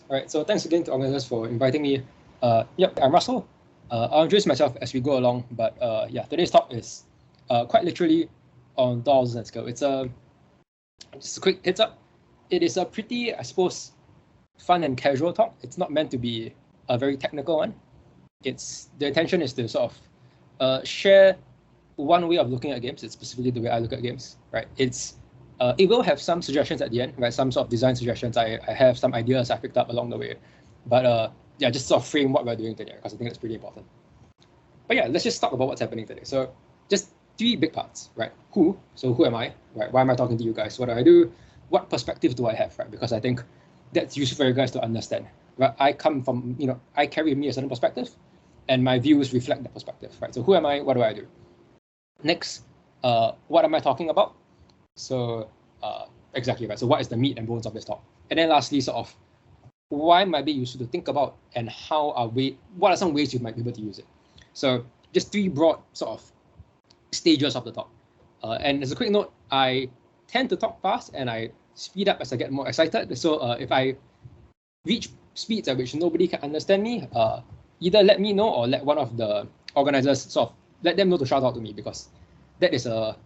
All right, so thanks again to organizers for inviting me. Yep, I'm Russell. I'll introduce myself as we go along, but yeah, today's talk is quite literally on Dollhouses Scale. It's just a quick heads up. It is a pretty, I suppose, fun and casual talk. It's not meant to be a very technical one. The intention is to sort of share one way of looking at games. It's specifically the way I look at games, right? It will have some suggestions at the end, right? Some sort of design suggestions. I have some ideas I picked up along the way, but yeah, just sort of frame what we're doing today because I think that's pretty important. But yeah, let's just talk about what's happening today. So just three big parts, right? Who? So who am I? Right? Why am I talking to you guys? What do I do? What perspective do I have? Right? Because I think that's useful for you guys to understand. Right? I come from, I carry with me a certain perspective, and my views reflect that perspective. Right? So who am I? What do I do? Next, what am I talking about? So exactly right. So what is the meat and bones of this talk? And then lastly, sort of why might be useful to think about and what are some ways you might be able to use it? So just three broad sort of stages of the talk. And as a quick note, I tend to talk fast and I speed up as I get more excited. So if I reach speeds at which nobody can understand me, either let me know or let one of the organizers sort of let them know to shout out to me, because that is a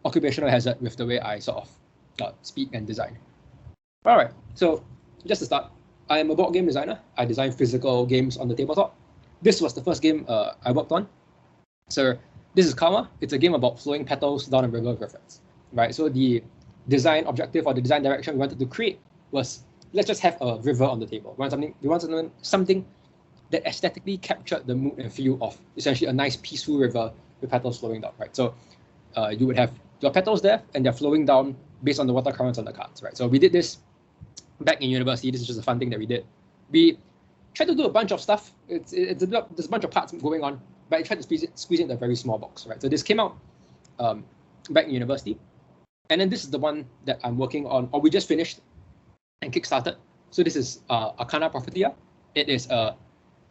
occupational hazard with the way I sort of speak and design. All right, so just to start, I am a board game designer. I design physical games on the tabletop. This was the first game I worked on. So this is Karma. It's a game about flowing petals down a river with your friends, right? So the design objective or the design direction we wanted to create was, let's just have a river on the table. We want something that aesthetically captured the mood and feel of essentially a nice peaceful river with petals flowing down, right? So you would have your petals there and they're flowing down based on the water currents on the cards, right? So we did this back in university. This is just a fun thing that we did. We tried to do a bunch of stuff. There's a bunch of parts going on, but I tried to squeeze it into a very small box, right? So this came out back in university. And then this is the one that I'm working on, or we just finished and kickstarted. So this is Arcana Prophetia. It is a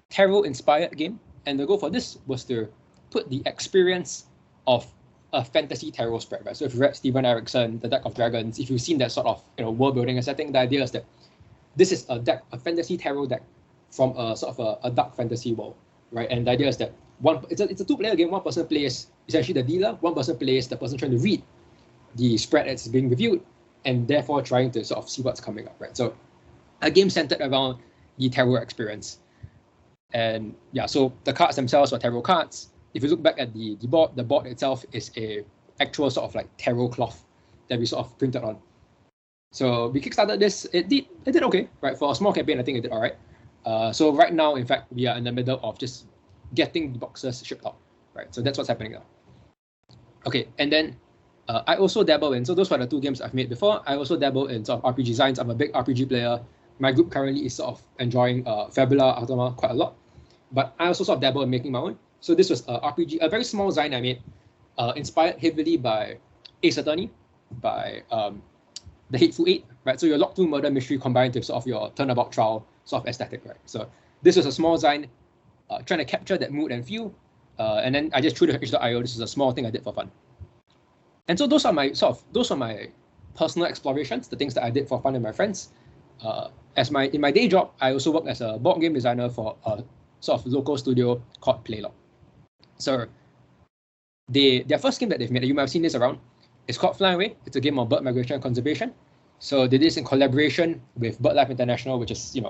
tarot-inspired game. And the goal for this was to put the experience of a fantasy tarot spread, right? So if you read Steven Erikson, The Deck of Dragons, if you've seen that sort of world building and setting, the idea is that this is a fantasy tarot deck from a sort of a dark fantasy world, right? And the idea is that it's a two-player game. One person plays essentially the dealer, one person plays the person trying to read the spread that's being reviewed, and therefore trying to sort of see what's coming up, right? So a game centered around the tarot experience. And yeah, so the cards themselves are tarot cards. If you look back at the board itself is a actual sort of like tarot cloth that we sort of printed on. So we kickstarted this. It did okay, right? For a small campaign, I think it did all right. So right now, in fact, we are in the middle of just getting the boxes shipped out, right? So that's what's happening now. Okay, and then I also dabble in, so those were the two games I've made before. I also dabble in sort of RPG designs. I'm a big RPG player. My group currently is sort of enjoying Fabula Automa quite a lot, but I also sort of dabble in making my own. So this was a RPG, a very small design I made, inspired heavily by Ace Attorney, by the Hateful Eight, right? So your locked-room murder mystery combined with sort of your turnabout trial sort of aesthetic, right? So this was a small design trying to capture that mood and feel, and then I just threw it to itch.io. This is a small thing I did for fun. And so those are my personal explorations, the things that I did for fun with my friends. In my day job, I also work as a board game designer for a sort of local studio called Playlock. So their first game that they've made, you might have seen this around, it's called Fly Away. It's a game of bird migration and conservation. So they did this in collaboration with BirdLife International, which is an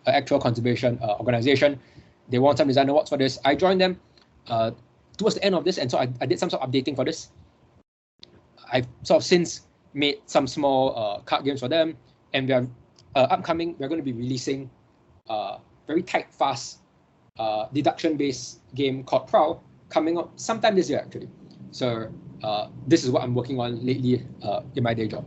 actual conservation organization. They won some design awards for this. I joined them towards the end of this, and so I did some sort of updating for this. I've sort of since made some small card games for them, and we're upcoming. We're going to be releasing a very tight, fast deduction-based game called Prowl coming up sometime this year, actually. So this is what I'm working on lately in my day job.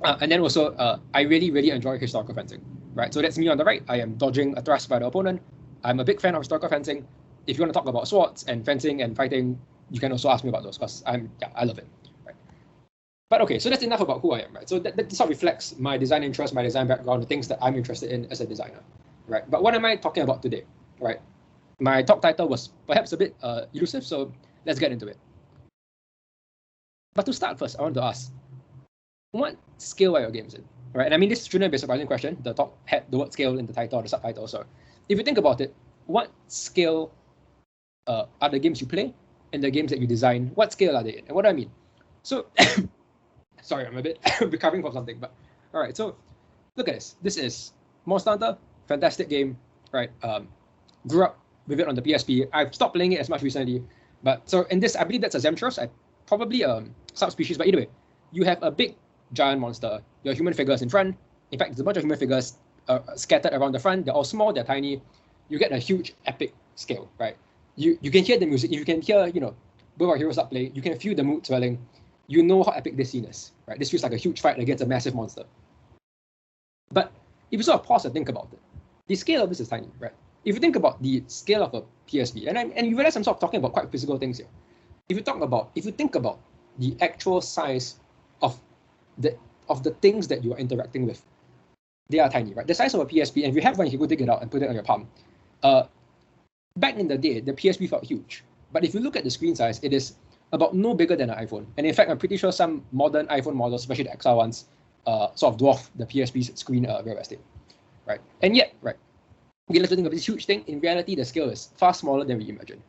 And then also, I really, really enjoy historical fencing, right? So that's me on the right. I am dodging a thrust by the opponent. I'm a big fan of historical fencing. If you want to talk about swords and fencing and fighting, you can also ask me about those, because I love it, right? But okay, so that's enough about who I am, right? So that sort of reflects my design interest, my design background, the things that I'm interested in as a designer, right? But what am I talking about today, right? My talk title was perhaps a bit elusive, so let's get into it. But to start first, I want to ask, what scale are your games in, right? And I mean, this shouldn't be a surprising question. The top had the word scale in the title or the subtitle. So if you think about it, what scale are the games you play and the games that you design? What scale are they in? And what do I mean? So, sorry, I'm a bit recovering from something, but all right. So look at this. This is Monster Hunter, fantastic game, right? Grew up with it on the PSP. I've stopped playing it as much recently, but so in this, I believe that's a Zemtros. Probably subspecies, but either way, you have a big giant monster. Your human figures in front. In fact, there's a bunch of human figures scattered around the front. They're all small, they're tiny. You get a huge epic scale, right? You can hear the music. You can hear, both our heroes start playing. You can feel the mood swelling. You know how epic this scene is, right? This feels like a huge fight against a massive monster. But if you sort of pause and think about it, the scale of this is tiny, right? If you think about the scale of a PSP, and you realize I'm sort of talking about quite physical things here. If you think about the actual size of the things that you are interacting with, they are tiny, right? The size of a PSP, and if you have one, you can go dig it out and put it on your palm. Back in the day, the PSP felt huge, but if you look at the screen size, it is about no bigger than an iPhone. And in fact, I'm pretty sure some modern iPhone models, especially the XR ones, sort of dwarf the PSP's screen very vastly, right? And yet, right, we like to think of this huge thing. In reality, the scale is far smaller than we imagine.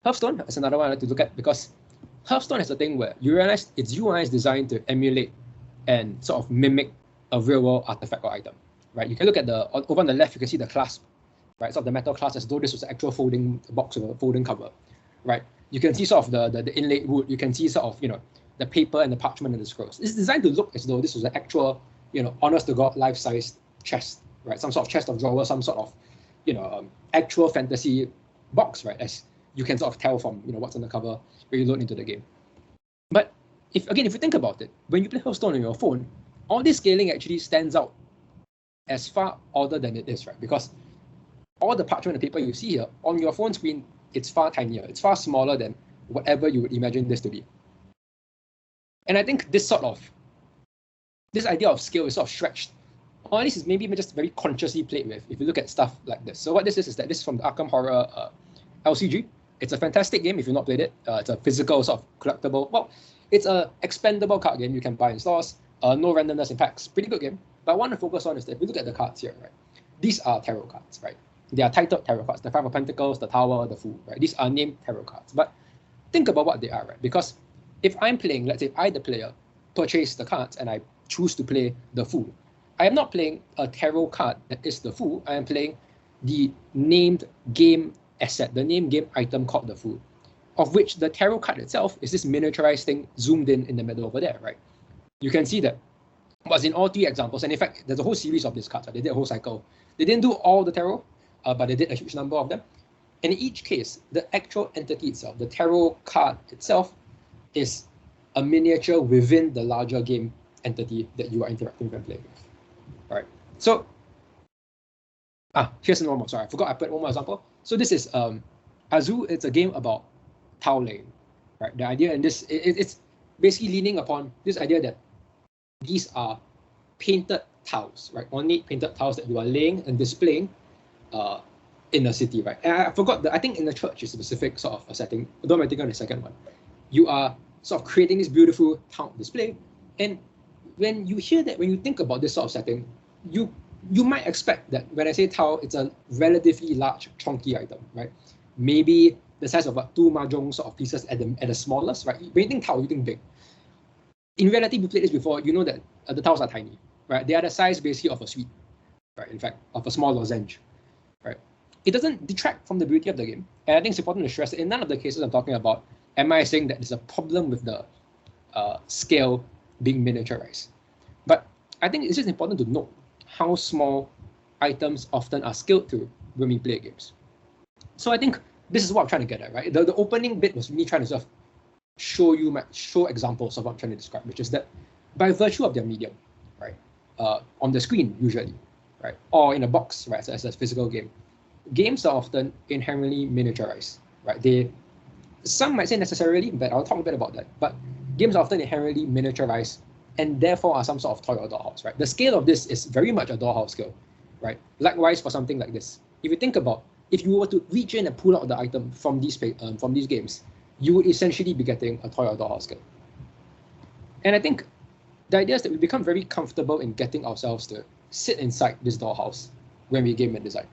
Hearthstone is another one I like to look at because Hearthstone has a thing where you realize its UI is designed to emulate and sort of mimic a real-world artifact or item, right? You can look at over on the left, you can see the clasp, right? Sort of the metal clasp as though this was an actual folding box with a folding cover, right? You can see sort of the inlaid wood. You can see sort of, the paper and the parchment and the scrolls. It's designed to look as though this was an actual, honest to God, life-size chest, right? Some sort of chest of drawers, some sort of, actual fantasy box, right? As you can sort of tell from, what's on the cover when you load into the game. But if you think about it, when you play Hearthstone on your phone, all this scaling actually stands out as far older than it is, right? Because all the parchment and paper you see here on your phone screen, it's far tinier. It's far smaller than whatever you would imagine this to be. And I think this idea of scale is sort of stretched. Or at least it's maybe just very consciously played with if you look at stuff like this. So what this is that this is from the Arkham Horror LCG. It's a fantastic game if you've not played it. It's a physical sort of collectible. Well, it's a expendable card game you can buy in stores. No randomness in packs. Pretty good game. But I want to focus on is that if you look at the cards here, right? These are tarot cards, right? They are titled tarot cards. The Five of Pentacles, the Tower, the Fool, right? These are named tarot cards. But think about what they are, right? Because if I'm playing, let's say if I, the player, purchase the cards and I choose to play the Fool, I am not playing a tarot card that is the Fool. I am playing the named game asset, the named game item called the Fool, of which the tarot card itself is this miniaturized thing zoomed in the middle over there, right? You can see that was in all three examples. And in fact, there's a whole series of these cards. Right? They did a whole cycle. They didn't do all the tarot, but they did a huge number of them. And in each case, the actual entity itself, the tarot card itself, is a miniature within the larger game entity that you are interacting with and playing with. All right. So, here's one more. Sorry, I forgot I put one more example. So this is Azu. It's a game about tile laying. Right. The idea in this, it's basically leaning upon this idea that these are painted tiles, right? Ornate painted tiles that you are laying and displaying in a city, right? And I forgot that I think in the church is a specific sort of a setting. Although I'm thinking on the second one, you are sort of creating this beautiful tile display. And when you hear that, when you think about this sort of setting, you might expect that when I say tile, it's a relatively large, chunky item, right? Maybe the size of two mahjong sort of pieces at the smallest, right? When you think tile, you think big. In reality, we played this before. You know that the tiles are tiny, right? They are the size basically of a sweet, right? In fact, of a small lozenge, right? It doesn't detract from the beauty of the game. And I think it's important to stress that in none of the cases I'm talking about am I saying that there's a problem with the scale being miniaturized. But I think it's just important to note how small items often are scaled to when we play games. So I think this is what I'm trying to get at, right? The opening bit was me trying to sort of show examples of what I'm trying to describe, which is that by virtue of their medium, right, on the screen usually, right, or in a box, right, as a physical game, games are often inherently miniaturized, right? Some might say necessarily, but I'll talk a bit about that. But games are often inherently miniaturized and therefore are some sort of toy or dollhouse, right? The scale of this is very much a dollhouse scale, right? Likewise for something like this. If you think about, if you were to reach in and pull out the item from these games, you would essentially be getting a toy or dollhouse scale. And I think the idea is that we become very comfortable in getting ourselves to sit inside this dollhouse when we game and design,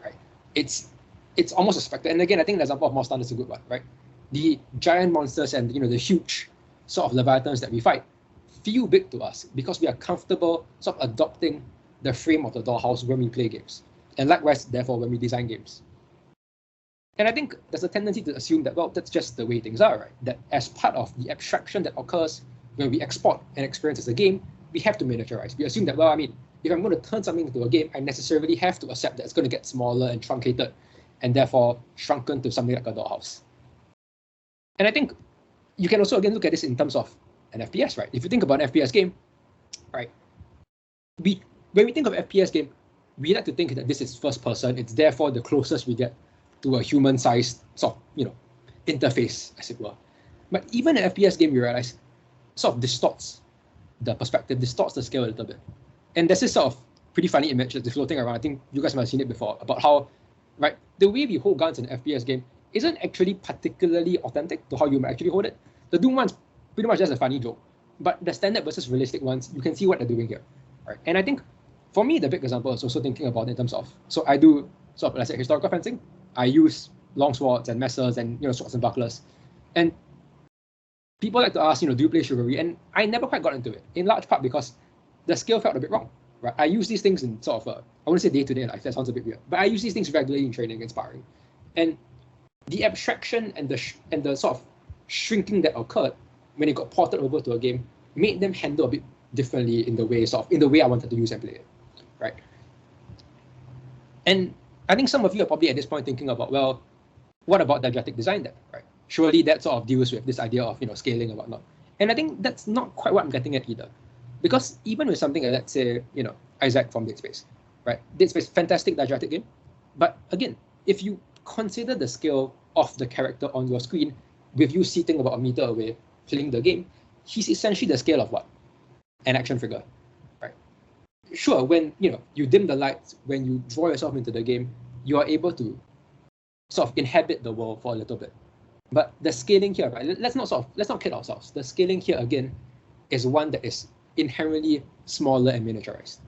right? It's almost a spectacle. And again, I think the example of Mouse is a good one, right? The giant monsters and the huge sort of leviathans that we fight feel big to us because we are comfortable sort of adopting the frame of the dollhouse when we play games. And likewise, therefore, when we design games. And I think there's a tendency to assume that, well, that's just the way things are, right? That as part of the abstraction that occurs when we export an experience as a game, we have to miniaturize. We assume that, well, I mean, if I'm going to turn something into a game, I necessarily have to accept that it's going to get smaller and truncated, and therefore shrunken to something like a dollhouse. And I think you can also, again, look at this in terms of an FPS, right? If you think about an FPS game, right, when we think of FPS game, we like to think that this is first person. It's therefore the closest we get to a human-sized sort of, interface, as it were. But even an FPS game, you realize, sort of distorts the perspective, distorts the scale a little bit. And there's this sort of pretty funny image that's floating around. I think you guys might have seen it before, about how, right, the way we hold guns in an FPS game isn't actually particularly authentic to how you might actually hold it. The Doom one's pretty much just a funny joke. But the standard versus realistic ones, you can see what they're doing here, right? And I think, for me, the big example is also thinking about in terms of, so I do sort of, let's say, historical fencing. I use long swords and messers and swords and bucklers. And people like to ask, do you play chivalry? And I never quite got into it, in large part because the scale felt a bit wrong, right? I use these things in sort of, I wouldn't say day-to-day life, that sounds a bit weird, but I use these things regularly in training and sparring. And the abstraction and the sort of shrinking that occurred when it got ported over to a game made them handle a bit differently in the way I wanted to use and play it, right? And I think some of you are probably at this point thinking about, well, what about didactic design then, right? Surely that sort of deals with this idea of scaling and whatnot. And I think that's not quite what I'm getting at either. Because even with something like, let's say, Isaac from Dead Space, right? Dead Space, fantastic didactic game. But again, if you consider the scale of the character on your screen, with you sitting about a meter away playing the game, he's essentially the scale of what? An action figure, right? Sure, when you dim the lights, when you draw yourself into the game, you are able to sort of inhabit the world for a little bit. But the scaling here, right? Let's not kid ourselves. The scaling here again is one that is inherently smaller and miniaturized.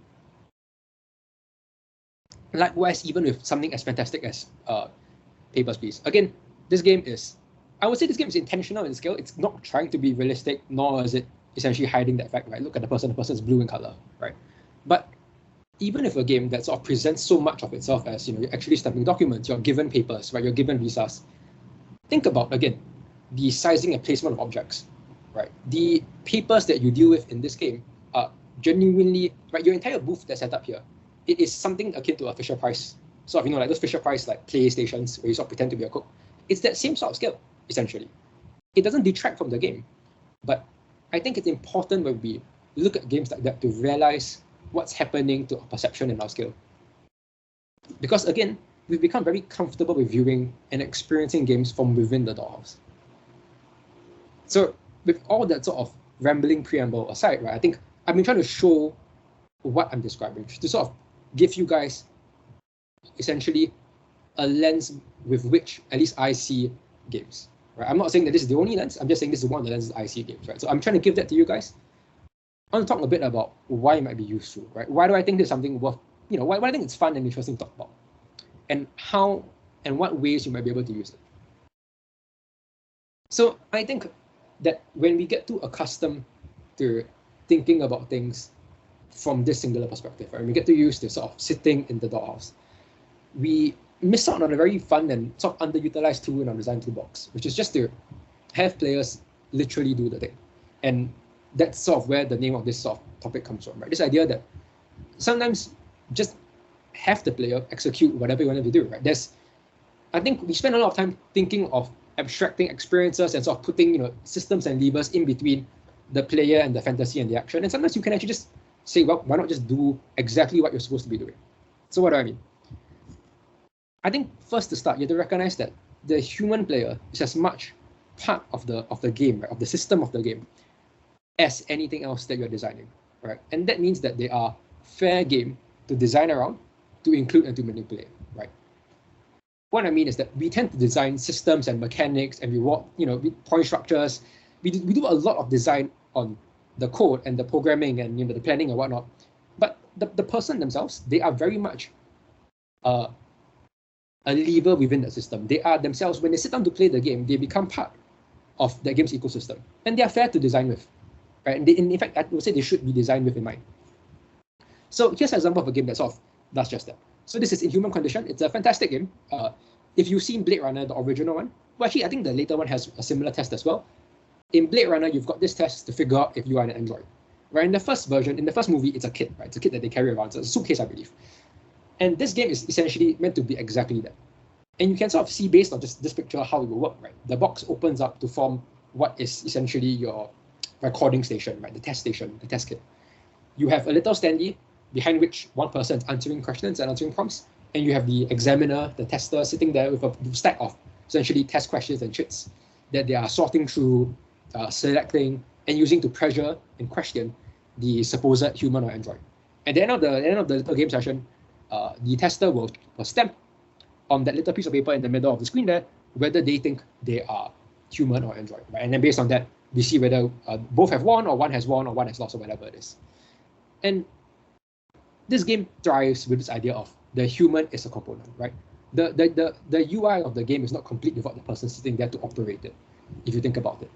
Likewise, even with something as fantastic as Papers, Please. Again, I would say this game is intentional in scale. It's not trying to be realistic, nor is it essentially hiding that fact, right? Look at the person is blue in color, right? But even if a game that sort of presents so much of itself as, you're actually stamping documents, you're given papers, right? You're given visas. Think about, again, the sizing and placement of objects, right? The papers that you deal with in this game are genuinely, right? Your entire booth that's set up here, it is something akin to a Fisher Price, sort of, like those Fisher Price like PlayStations where you sort of pretend to be a cook. It's that same sort of scale, essentially. It doesn't detract from the game, but I think it's important when we look at games like that to realize what's happening to our perception and our scale. Because again, we've become very comfortable with viewing and experiencing games from within the dollhouse. So with all that sort of rambling preamble aside, right, I think I've been trying to show what I'm describing, to sort of give you guys essentially a lens with which at least I see games. Right? I'm not saying that this is the only lens, I'm just saying this is one of the lenses I see games, right? So I'm trying to give that to you guys. I want to talk a bit about why it might be useful, right? Why do I think there's something worth, why do I think it's fun and interesting to talk about? And how and what ways you might be able to use it. So I think that when we get too accustomed to thinking about things from this singular perspective, right? We get to use this sort of sitting in the dollhouse, we miss out on a very fun and sort of underutilized tool in our design toolbox, which is just to have players literally do the thing. And that's sort of where the name of this sort of topic comes from, right? This idea that sometimes just have the player execute whatever you want them to do, right? I think we spend a lot of time thinking of abstracting experiences and sort of putting, systems and levers in between the player and the fantasy and the action. And sometimes you can actually just say, well, why not just do exactly what you're supposed to be doing? So what do I mean? I think first to start, you have to recognize that the human player is as much part of the game, right, of the system of the game, as anything else that you're designing, right? And that means that they are fair game to design around, to include and to manipulate, right? What I mean is that we tend to design systems and mechanics and point structures. We do a lot of design on the code and the programming and the planning and whatnot. But the person themselves, they are very much a lever within the system. They are themselves, when they sit down to play the game, they become part of the game's ecosystem. And they are fair to design with, right? And in fact, I would say they should be designed with in mind. So here's an example of a game that sort of does just that. So this is In Human Condition. It's a fantastic game. If you've seen Blade Runner, the original one, well, actually, I think the later one has a similar test as well. In Blade Runner, you've got this test to figure out if you are an android. Right? In the first version, in the first movie, it's a kit, right? It's a kit that they carry around. So it's a suitcase, I believe. And this game is essentially meant to be exactly that. And you can sort of see, based on just this picture, how it will work, right? The box opens up to form what is essentially your recording station, right? The test station, the test kit. You have a little standee behind which one person is answering questions and answering prompts. And you have the examiner, the tester, sitting there with a stack of essentially test questions and cheats that they are sorting through, selecting, and using to pressure and question the supposed human or android. At the end of the little game session, the tester will stamp on that little piece of paper in the middle of the screen there whether they think they are human or android, right? And then based on that, we see whether both have won or one has won or one has lost or whatever it is. And this game thrives with this idea of the human is a component, right? The UI of the game is not complete without the person sitting there to operate it, if you think about it.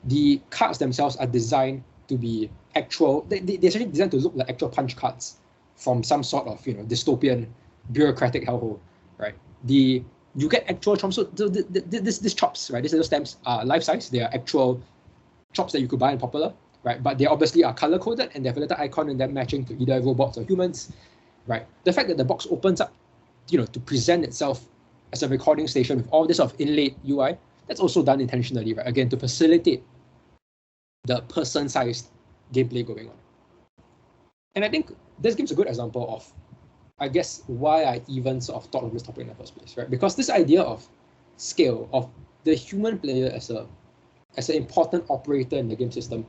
The cards themselves are designed to be actual, they're essentially designed to look like actual punch cards from some sort of dystopian bureaucratic hellhole, right? You get actual chops. So this chops, right? These little stamps are life size. They are actual chops that you could buy in Popular, right? But they obviously are color coded and they have a little icon in them matching to either robots or humans, right? The fact that the box opens up, to present itself as a recording station with all this sort of inlaid UI, that's also done intentionally, right? Again, to facilitate the person-sized gameplay going on. And I think this gives a good example of, I guess, why I even sort of thought of this topic in the first place, right? Because this idea of scale, of the human player as an important operator in the game system,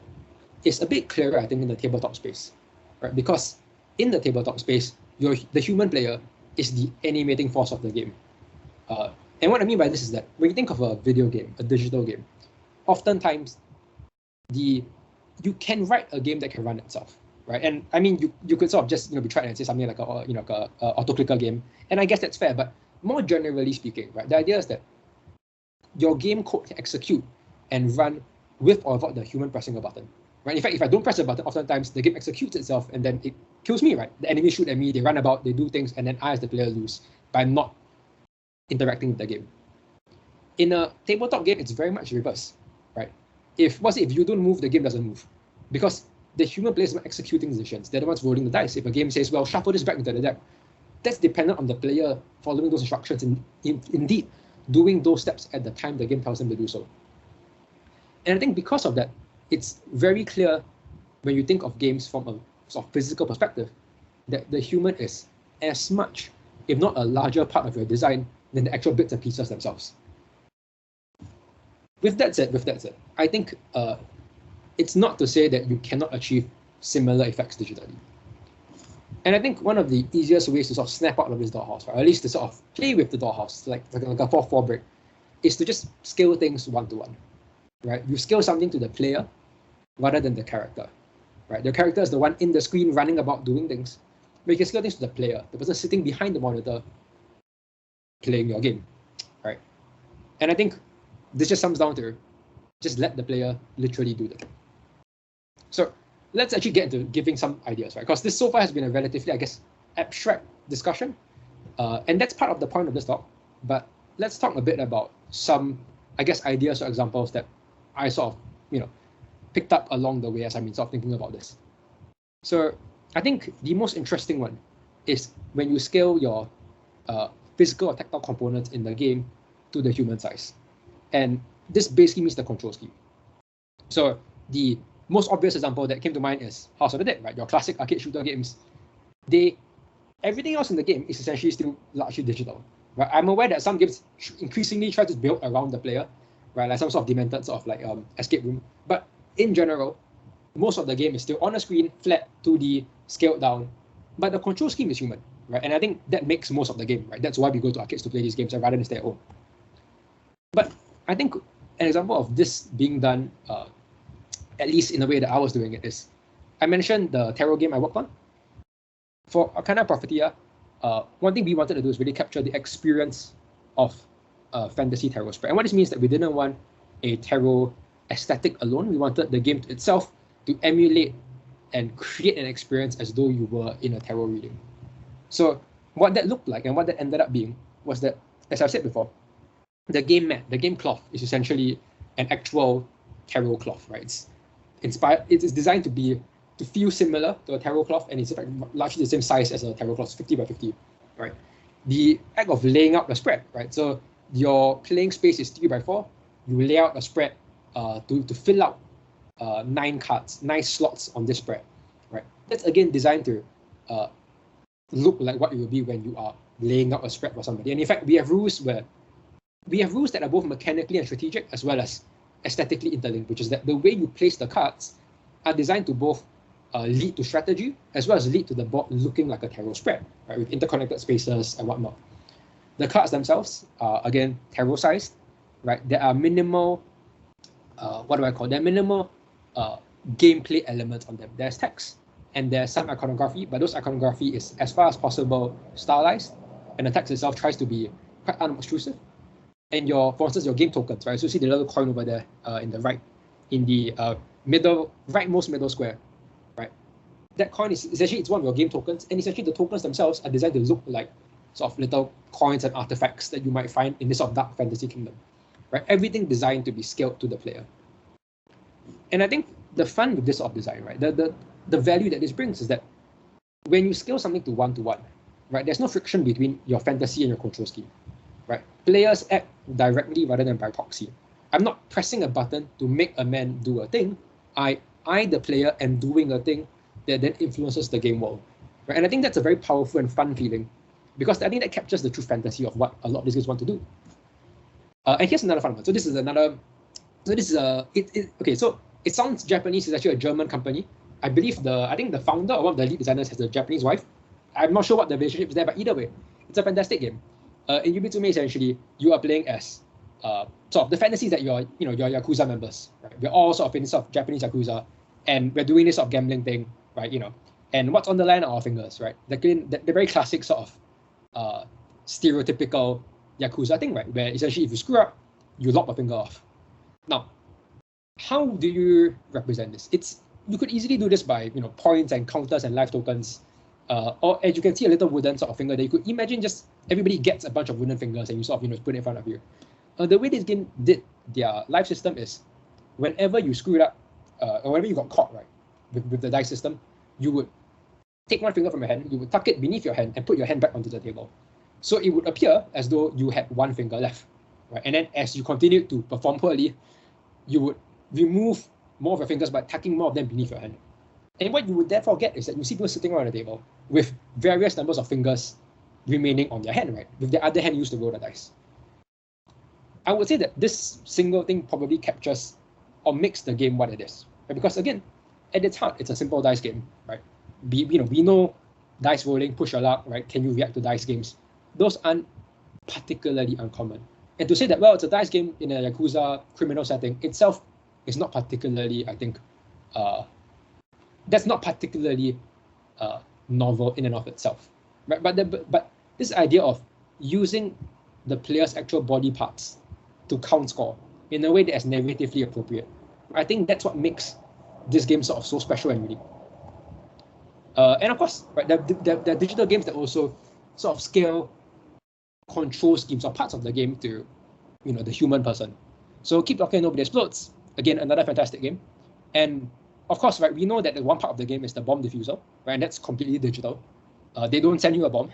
is a bit clearer, I think, in the tabletop space, right? Because in the tabletop space, the human player is the animating force of the game. And what I mean by this is that when you think of a video game, a digital game, oftentimes you can write a game that can run itself, right? And I mean, you could sort of just be trying and say something like a auto-clicker game, and I guess that's fair. But more generally speaking, right, the idea is that your game code can execute and run with or without the human pressing a button, right? In fact, if I don't press a button, oftentimes the game executes itself and then it kills me, right? The enemies shoot at me, they run about, they do things, and then I as the player lose by not interacting with the game. In a tabletop game, it's very much reverse, right? If you don't move, the game doesn't move, because the human players are executing decisions. They're the ones rolling the dice. If a game says, well, shuffle this back into the deck, that's dependent on the player following those instructions and indeed doing those steps at the time the game tells them to do so. And I think because of that, it's very clear when you think of games from a sort of physical perspective that the human is as much, if not a larger part of your design than the actual bits and pieces themselves. With that said, I think it's not to say that you cannot achieve similar effects digitally. And I think one of the easiest ways to sort of snap out of this dollhouse, or at least to sort of play with the dollhouse, like a 4-4 break, is to just scale things one-to-one, right? You scale something to the player rather than the character, right? The character is the one in the screen running about doing things, but you can scale things to the player, the person sitting behind the monitor playing your game, right? And I think this just comes down to just let the player literally do the thing. So let's actually get into giving some ideas, right? Because this so far has been a relatively, I guess, abstract discussion. And that's part of the point of this talk. But let's talk a bit about some, I guess, ideas or examples that I sort of, picked up along the way as I've been sort of thinking about this. So I think the most interesting one is when you scale your physical or tactile components in the game to the human size. And this basically means the control scheme. So the most obvious example that came to mind is House of the Dead, right? Your classic arcade shooter games. Everything else in the game is essentially still largely digital, right? I'm aware that some games increasingly try to build around the player, right? Like some sort of demented sort of like escape room. But in general, most of the game is still on a screen, flat, 2D, scaled down. But the control scheme is human, right? And I think that makes most of the game, right? That's why we go to arcades to play these games rather than stay at home. But I think an example of this being done at least in the way that I was doing it, is I mentioned the tarot game I worked on. For Arcana Prophetia, one thing we wanted to do is really capture the experience of fantasy tarot spread. And what this means is that we didn't want a tarot aesthetic alone. We wanted the game itself to emulate and create an experience as though you were in a tarot reading. So what that looked like and what that ended up being was that, as I've said before, the game mat, the game cloth is essentially an actual tarot cloth, right? It's inspired. It is designed to feel similar to a tarot cloth, and it's in fact largely the same size as a tarot cloth, 50 by 50, right? The act of laying out the spread, right? So your playing space is 3 by 4. You lay out a spread to fill out 9 cards, 9 slots on this spread, right? That's again designed to look like what it will be when you are laying out a spread for somebody. And in fact, we have rules that are both mechanically and strategic as well as aesthetically interlinked, which is that the way you place the cards are designed to both lead to strategy as well as lead to the board looking like a tarot spread, right, with interconnected spaces and whatnot. The cards themselves are again tarot sized, right? There are minimal, minimal gameplay elements on them. There's text and there's some iconography, but those iconography is as far as possible stylized, and the text itself tries to be quite unobtrusive. And for instance, your game tokens, right? So you see the little coin over there in the right, in the rightmost middle square, right? That coin is essentially, it's one of your game tokens, and essentially the tokens themselves are designed to look like sort of little coins and artifacts that you might find in this sort of dark fantasy kingdom, right? Everything designed to be scaled to the player. And I think the fun with this sort of design, right? The value that this brings is that when you scale something to 1-to-1, right? There's no friction between your fantasy and your control scheme, right? Players act directly rather than by proxy. I'm not pressing a button to make a man do a thing. I, the player, am doing a thing that then influences the game world, right? And I think that's a very powerful and fun feeling, because I think that captures the true fantasy of what a lot of these guys want to do. And here's another fun one. So this is another. So this is okay. So it sounds Japanese. It's actually a German company. I think the founder or one of the lead designers has a Japanese wife. I'm not sure what the relationship is there, but either way, it's a fantastic game. In Yubitsume, essentially, you are playing as sort of the fantasies that your Yakuza members, right? We're all sort of in sort of Japanese Yakuza, and we're doing this sort of gambling thing, right? And what's on the line are our fingers, right? The very classic sort of stereotypical Yakuza thing, right? Where essentially if you screw up, you lop a finger off. Now, how do you represent this? You could easily do this by points and counters and life tokens, or as you can see a little wooden sort of finger that you could imagine just everybody gets a bunch of wooden fingers and you sort of put it in front of you. The way this game did their life system is whenever you screw it up, or whenever you got caught, right, with the dice system, you would take one finger from your hand, you would tuck it beneath your hand and put your hand back onto the table. So it would appear as though you had one finger left, right? And then as you continue to perform poorly, you would remove more of your fingers by tucking more of them beneath your hand. And what you would therefore get is that you see people sitting around the table with various numbers of fingers remaining on their hand, right? With the other hand used to roll the dice. I would say that this single thing probably captures or makes the game what it is, right? Because again, at its heart, it's a simple dice game, right? We know dice rolling, push your luck, right? Can you react to dice games? Those aren't particularly uncommon. And to say that, well, it's a dice game in a Yakuza criminal setting itself is not particularly, I think, that's not particularly novel in and of itself, right? But this idea of using the player's actual body parts to count score in a way that is narratively appropriate, I think that's what makes this game sort of so special and unique. And of course, right, there are digital games that also sort of scale control schemes or parts of the game to, the human person. So Keep Talking Nobody Explodes, again, another fantastic game. And of course, right, we know that the one part of the game is the bomb diffuser, right? And that's completely digital. They don't send you a bomb.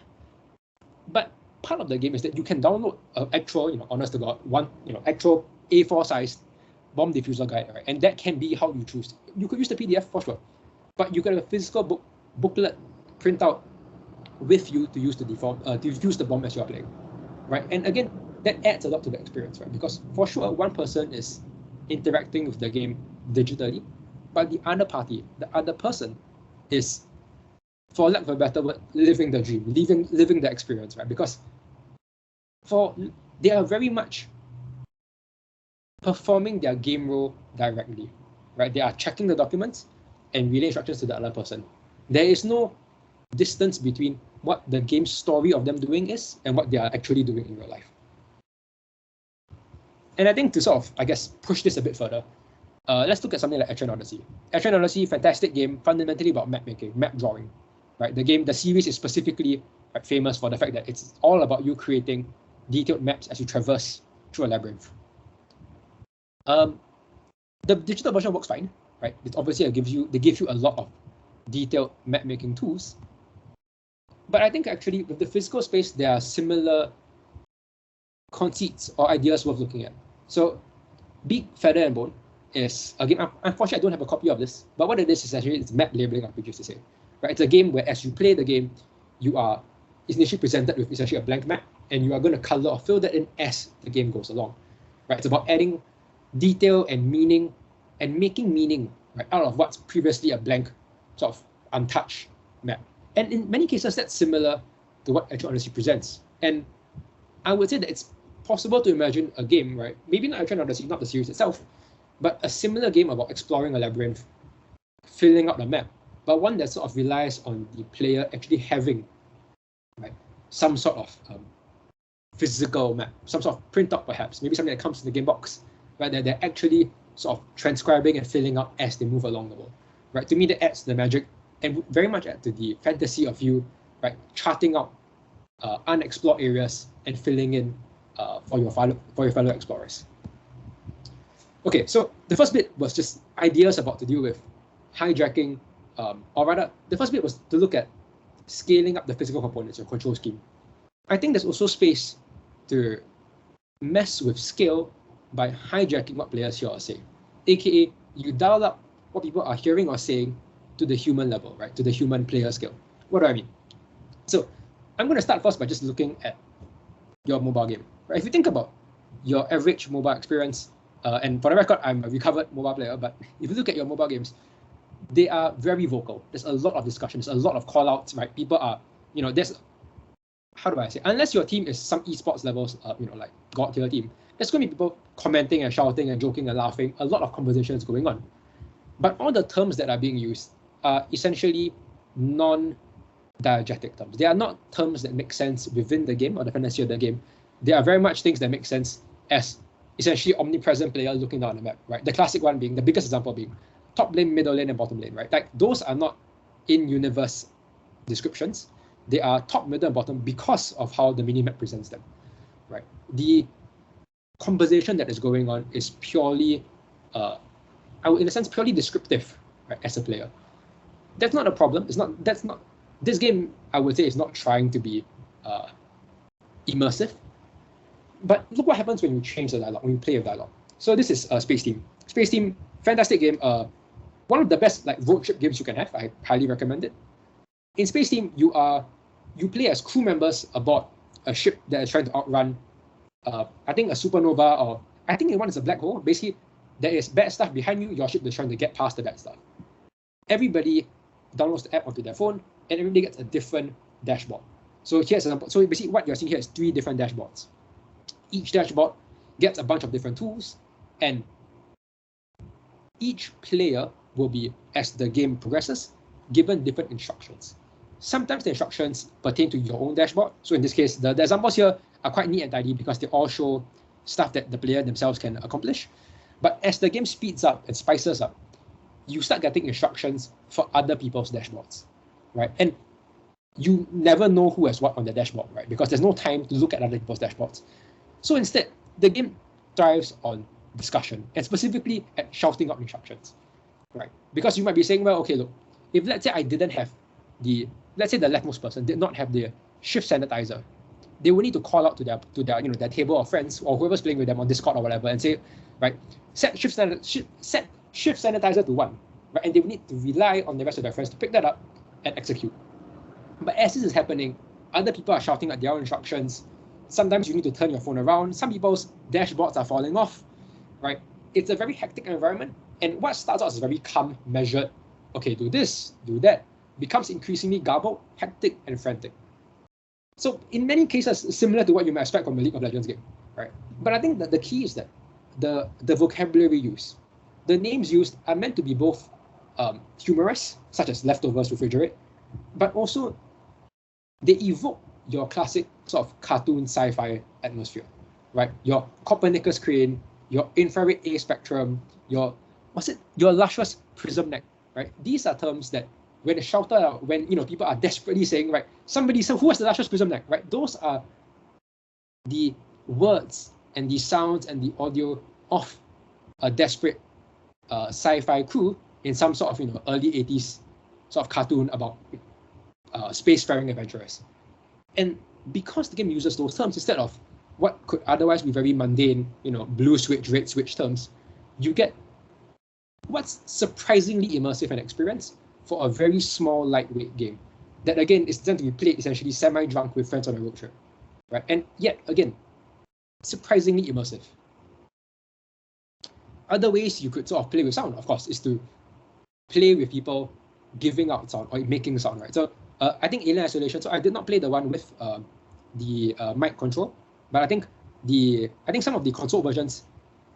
But part of the game is that you can download an actual, honest to God, actual A4 sized bomb diffuser guide, right? And that can be how you choose. You could use the PDF for sure, but you can have a physical booklet printout with you to use to use the bomb as you're playing, right? And again, that adds a lot to the experience, right? Because for sure, one person is interacting with the game digitally, but the other party, the other person, is, for lack of a better word, living the dream, living the experience, right? Because they are very much performing their game role directly, right? They are checking the documents and relay instructions to the other person. There is no distance between what the game's story of them doing is and what they are actually doing in real life. And I think to sort of, I guess, push this a bit further, let's look at something like Etrian Odyssey. Etrian Odyssey, fantastic game, fundamentally about map making, map drawing, right? The series is specifically famous for the fact that it's all about you creating detailed maps as you traverse through a labyrinth. The digital version works fine, right? It's obviously they give you a lot of detailed map making tools. But I think actually with the physical space, there are similar conceits or ideas worth looking at. So Beak, Feather and Bone is a game, unfortunately I don't have a copy of this, but what it is actually it's map labeling RPG to say. Right? It's a game where as you play the game, you are initially presented with essentially a blank map, and you are going to color or fill that in as the game goes along. Right? It's about adding detail and meaning and making meaning, right, out of what's previously a blank, sort of untouched map. And in many cases, that's similar to what Etrian Odyssey presents. And I would say that it's possible to imagine a game, right? Maybe not Etrian Odyssey, not the series itself, but a similar game about exploring a labyrinth, filling out the map, but one that sort of relies on the player actually having, right, some sort of physical map, some sort of printout perhaps, maybe something that comes in the game box, right? That they're actually sort of transcribing and filling out as they move along the world, right? To me, that adds the magic and very much add to the fantasy of you, right, charting out unexplored areas and filling in for your fellow explorers. Okay, so the first bit was just ideas about to deal with hijacking, or rather, the first bit was to look at scaling up the physical components, your control scheme. I think there's also space to mess with scale by hijacking what players hear or say, aka you dial up what people are hearing or saying to the human level, right, to the human player scale. What do I mean? So I'm going to start first by just looking at your mobile game. Right? If you think about your average mobile experience, and for the record, I'm a recovered mobile player, but if you look at your mobile games, they are very vocal. There's a lot of discussions, a lot of call-outs, right? People are, there's, how do I say, unless your team is some esports levels, like God tier team, there's going to be people commenting and shouting and joking and laughing, a lot of conversations going on. But all the terms that are being used are essentially non-diegetic terms. They are not terms that make sense within the game or the fantasy of the game. They are very much things that make sense as essentially omnipresent player looking down the map, right? The classic one being, the biggest example being top lane, middle lane, and bottom lane, right? Like those are not in-universe descriptions. They are top, middle, and bottom because of how the minimap presents them, right? The conversation that is going on is purely, in a sense, purely descriptive, right, as a player. That's not a problem. This game, I would say, is not trying to be immersive. But look what happens when you change the dialogue, when you play a dialogue. So this is Space Team. Space Team, fantastic game. One of the best road trip games you can have. I highly recommend it. In Space Team, you play as crew members aboard a ship that is trying to outrun, I think a supernova, or I think one is a black hole. Basically, there is bad stuff behind you. Your ship is trying to get past the bad stuff. Everybody downloads the app onto their phone, and everybody gets a different dashboard. So here's an example. So basically, what you're seeing here is 3 different dashboards. Each dashboard gets a bunch of different tools, and each player will be, as the game progresses, given different instructions. Sometimes the instructions pertain to your own dashboard. So in this case, the examples here are quite neat and tidy because they all show stuff that the player themselves can accomplish. But as the game speeds up and spices up, you start getting instructions for other people's dashboards, right? And you never know who has what on the dashboard, right? Because there's no time to look at other people's dashboards. So instead, the game thrives on discussion, and specifically at shouting out instructions, right? Because you might be saying, well, okay, look, if let's say I didn't have let's say the leftmost person did not have the shift sanitizer, they will need to call out to their table of friends or whoever's playing with them on Discord or whatever and say, right, set shift sanitizer to 1, right? And they will need to rely on the rest of their friends to pick that up and execute. But as this is happening, other people are shouting at their own instructions. Sometimes you need to turn your phone around. Some people's dashboards are falling off, right? It's a very hectic environment. And what starts out as very calm, measured, okay, do this, do that, becomes increasingly garbled, hectic, and frantic. So in many cases, similar to what you might expect from a League of Legends game, right? But I think that the key is that the vocabulary use, the names used are meant to be both humorous, such as leftovers, refrigerate, but also they evoke your classic sort of cartoon sci-fi atmosphere, right? Your Copernicus crane, your infrared A spectrum, your luscious prism neck, right? These are terms that when shouted out, when people are desperately saying, right, somebody said, who has the luscious prism neck, right? Those are the words and the sounds and the audio of a desperate sci-fi crew in some sort of early 80s sort of cartoon about spacefaring adventurers. And because the game uses those terms instead of what could otherwise be very mundane, blue switch, red switch terms, you get what's surprisingly immersive an experience for a very small, lightweight game that, again, is designed to be played essentially semi-drunk with friends on a road trip, right? And yet, again, surprisingly immersive. Other ways you could sort of play with sound, of course, is to play with people giving out sound or making sound, right? So I think Alien Isolation, so I did not play the one with the mic control, but I think some of the console versions,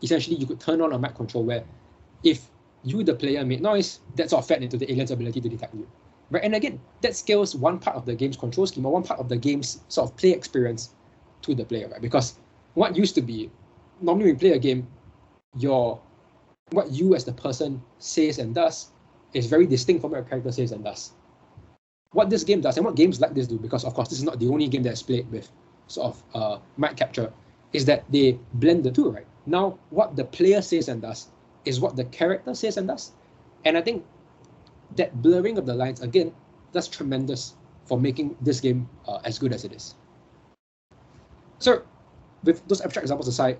essentially you could turn on a mic control where if you, the player, made noise, that sort of fed into the alien's ability to detect you, right? And again, that scales one part of the game's control scheme or one part of the game's sort of play experience to the player, right? Because what used to be, normally when you play a game, what you as the person says and does is very distinct from what your character says and does. What this game does, and what games like this do, because of course this is not the only game that's played with sort of mic capture, is that they blend the two, right? Now, what the player says and does is what the character says and does. And I think that blurring of the lines, again, that's tremendous for making this game as good as it is. So, with those abstract examples aside,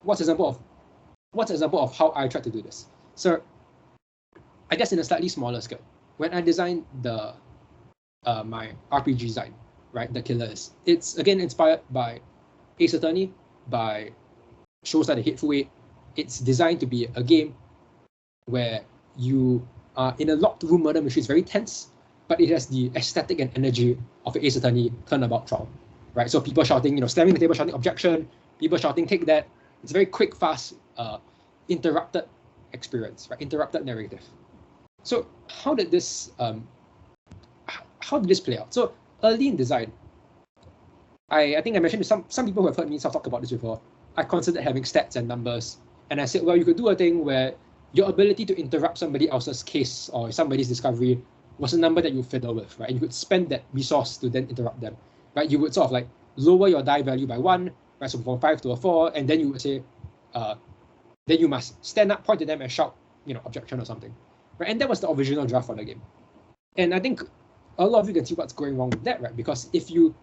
what's an example of how I tried to do this? So, I guess in a slightly smaller scale, when I designed the my RPG design, right, The Killer Is, it's again inspired by Ace Attorney, by shows like The Hateful Eight. It's designed to be a game where you are in a locked room murder mystery. It's very tense, but it has the aesthetic and energy of an Ace Attorney turnabout trial, right? So people shouting, slamming the table, shouting objection, people shouting take that. It's a very quick, fast, interrupted experience, right? Interrupted narrative. So how did this play out? So early in design, I think I mentioned to some people who have heard me talk about this before. I considered having stats and numbers, and I said, well, you could do a thing where your ability to interrupt somebody else's case or somebody's discovery was a number that you fiddle with, right? And you could spend that resource to then interrupt them, right? You would sort of like lower your die value by 1, right? So from 5 to a 4, and then you would say, then you must stand up, point to them, and shout, objection or something, right? And that was the original draft for the game. And I think a lot of you can see what's going wrong with that, right? Because if you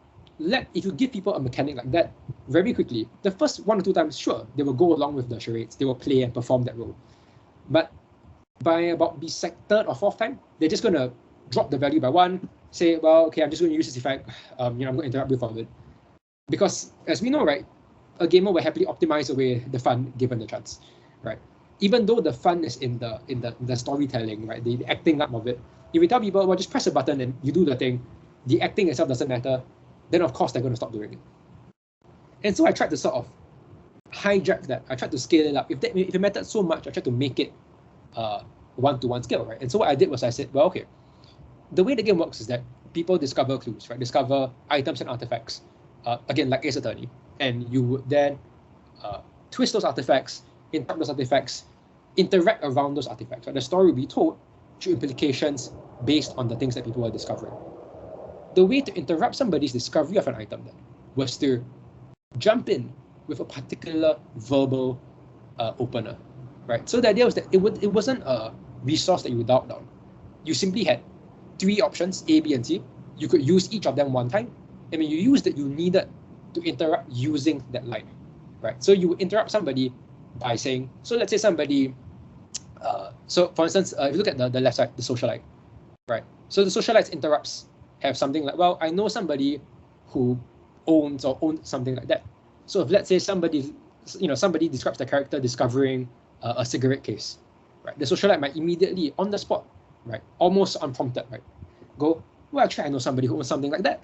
give people a mechanic like that very quickly, the first 1 or 2 times, sure, they will go along with the charades, they will play and perform that role. But by about the 3rd or 4th time, they're just going to drop the value by 1, say, well, okay, I'm just going to use this effect, I'm going to interrupt you for it. Because as we know, right, a gamer will happily optimize away the fun given the chance, right? Even though the fun is in the storytelling, right, the acting up of it. If you tell people, well, just press a button and you do the thing, the acting itself doesn't matter, then of course they're going to stop doing it. And so I tried to sort of hijack that. I tried to scale it up. If it mattered so much, I tried to make it 1-to-1 scale, right? And so what I did was I said, well, okay, the way the game works is that people discover clues, right? Discover items and artifacts, again, like Ace Attorney, and you would then twist those artifacts, interrupt those artifacts, interact around those artifacts. Right? The story will be told through implications based on the things that people are discovering. The way to interrupt somebody's discovery of an item then was to jump in with a particular verbal opener, right? So the idea was that it wasn't a resource that you would dial down. You simply had 3 options, A, B, and C. You could use each of them one time, and when you used it, you needed to interrupt using that line, right? So you would interrupt somebody by saying, so let's say somebody, so for instance, if you look at the left side, the socialite, right? So the socialite's interrupts have something like, well, I know somebody who owns or owned something like that. So if let's say somebody describes the character discovering a cigarette case, right? The socialite might immediately, on the spot, right, almost unprompted, right, go, well, actually, I know somebody who owns something like that,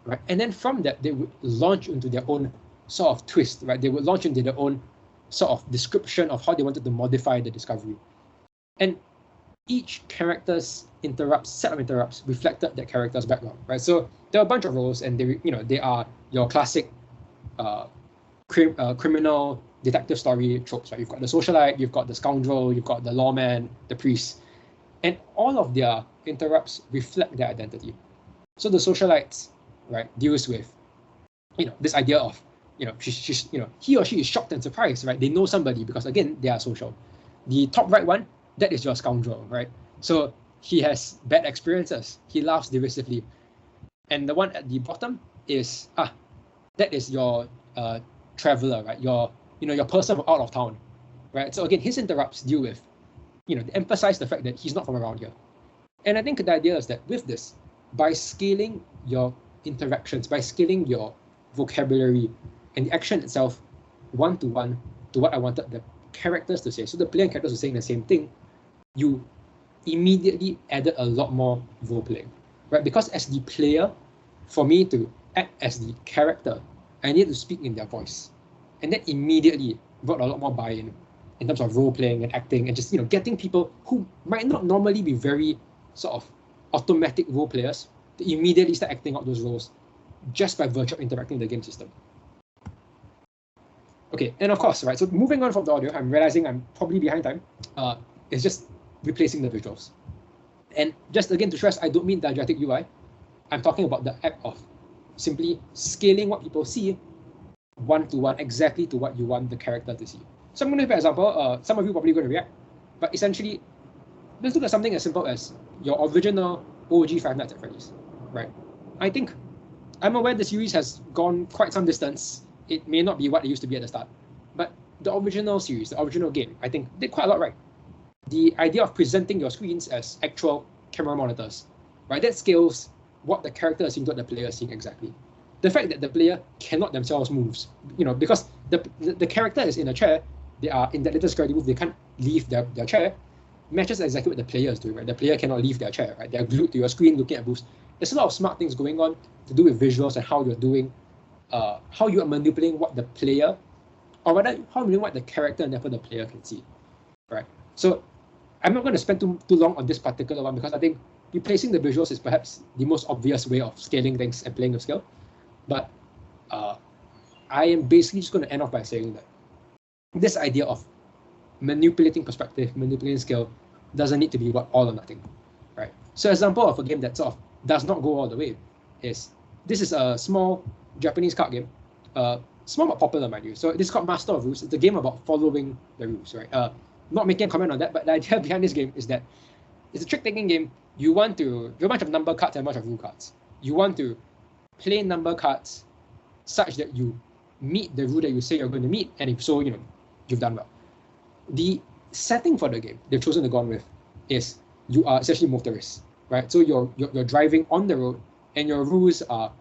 right? And then from that, they would launch into their own sort of twist, right? They would launch into their own sort of description of how they wanted to modify the discovery. And each character's set of interrupts reflected that character's background, right? So there are a bunch of roles, and they are your classic criminal detective story tropes, right? You've got the socialite, you've got the scoundrel, you've got the lawman, the priest, and all of their interrupts reflect their identity. So the socialites, right, deals with, this idea of, he or she is shocked and surprised, right? They know somebody because, again, they are social. The top right one, that is your scoundrel, right? So he has bad experiences. He laughs derisively. And the one at the bottom is, that is your traveler, right? Your person from out of town, right? So again, his interrupts deal with, they emphasize the fact that he's not from around here. And I think the idea is that with this, by scaling your interactions, by scaling your vocabulary and the action itself one-to-one to what I wanted the characters to say, so the player and characters are saying the same thing, you immediately added a lot more role-playing, right? Because as the player, for me to act as the character, I need to speak in their voice. And that immediately brought a lot more buy-in in terms of role-playing and acting and just, getting people who might not normally be very sort of automatic role players to immediately start acting out those roles just by virtue of interacting with the game system. Okay, and of course, right, so moving on from the audio, I'm realizing I'm probably behind time. It's just replacing the visuals. And just again to stress, I don't mean didactic UI. I'm talking about the act of simply scaling what people see one-to-one exactly to what you want the character to see. So I'm going to give an example. Some of you probably going to react, but essentially, let's look at something as simple as your original OG Five Nights at Freddy's, right? I'm aware the series has gone quite some distance. It may not be what it used to be at the start, but the original series, the original game, I think did quite a lot right. The idea of presenting your screens as actual camera monitors, right? That scales what the character is seeing to what the player is seeing exactly. The fact that the player cannot themselves move, because the character is in a chair, they are in that little security booth, they can't leave their chair, matches exactly what the player is doing, right? The player cannot leave their chair, right? They're glued to your screen looking at booths. There's a lot of smart things going on to do with visuals and how you're doing, how you are manipulating what the player, or rather, how you're doing what the character and therefore the player can see, right? So I'm not going to spend too long on this particular one because I think replacing the visuals is perhaps the most obvious way of scaling things and playing with scale. But I am basically just going to end off by saying that this idea of manipulating perspective, manipulating scale, doesn't need to be all or nothing, right? So example of a game that sort of does not go all the way is, this is a small Japanese card game, small but popular, mind you. So this is called Master of Rules. It's a game about following the rules, right? Not making a comment on that, but the idea behind this game is that it's a trick-taking game. You have a bunch of number cards and a bunch of rule cards. You want to play number cards such that you meet the rule that you say you're going to meet, and if so, you've done well. The setting for the game they've chosen to go on with is you are essentially motorists, right? So you're driving on the road, and your rules are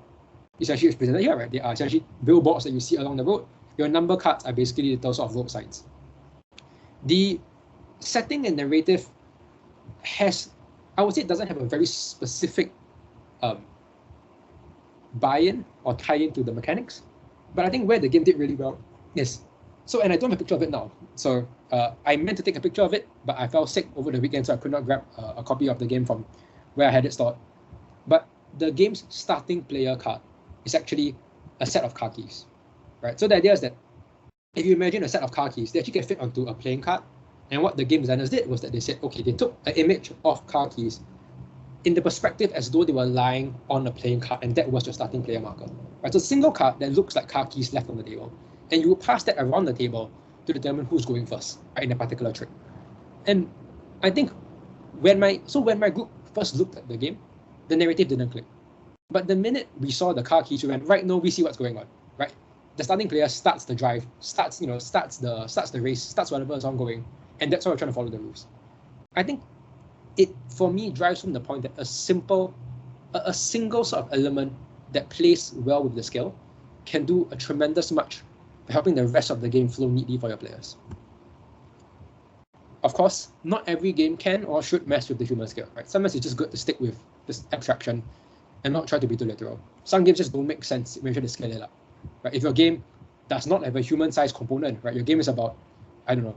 essentially presented here, right? They are essentially billboards that you see along the road. Your number cards are basically little sort of road signs. The setting and narrative I would say it doesn't have a very specific buy-in or tie-in to the mechanics, but I think where the game did really well is, and I don't have a picture of it now, so I meant to take a picture of it, but I fell sick over the weekend, so I could not grab a copy of the game from where I had it stored. But the game's starting player card is actually a set of car keys, right? So the idea is that if you imagine a set of car keys, they actually can fit onto a playing card. And what the game designers did was that they said, okay, they took an image of car keys in the perspective as though they were lying on a playing card, and that was your starting player marker. Right? So a single card that looks like car keys left on the table, and you will pass that around the table to determine who's going first, right, in a particular trick. And I think when my group first looked at the game, the narrative didn't click. But the minute we saw the car keys, we went, right, no, we see what's going on, right? The starting player starts the drive, starts the race, starts whatever is ongoing, and that's why we're trying to follow the rules. I think it, for me, drives from the point that a single sort of element that plays well with the scale can do a tremendous much for helping the rest of the game flow neatly for your players. Of course, not every game can or should mess with the human scale, right? Sometimes it's just good to stick with this abstraction and not try to be too literal. Some games just don't make sense when you try to scale it up, right? If your game does not have a human-sized component, right? Your game is about, I don't know,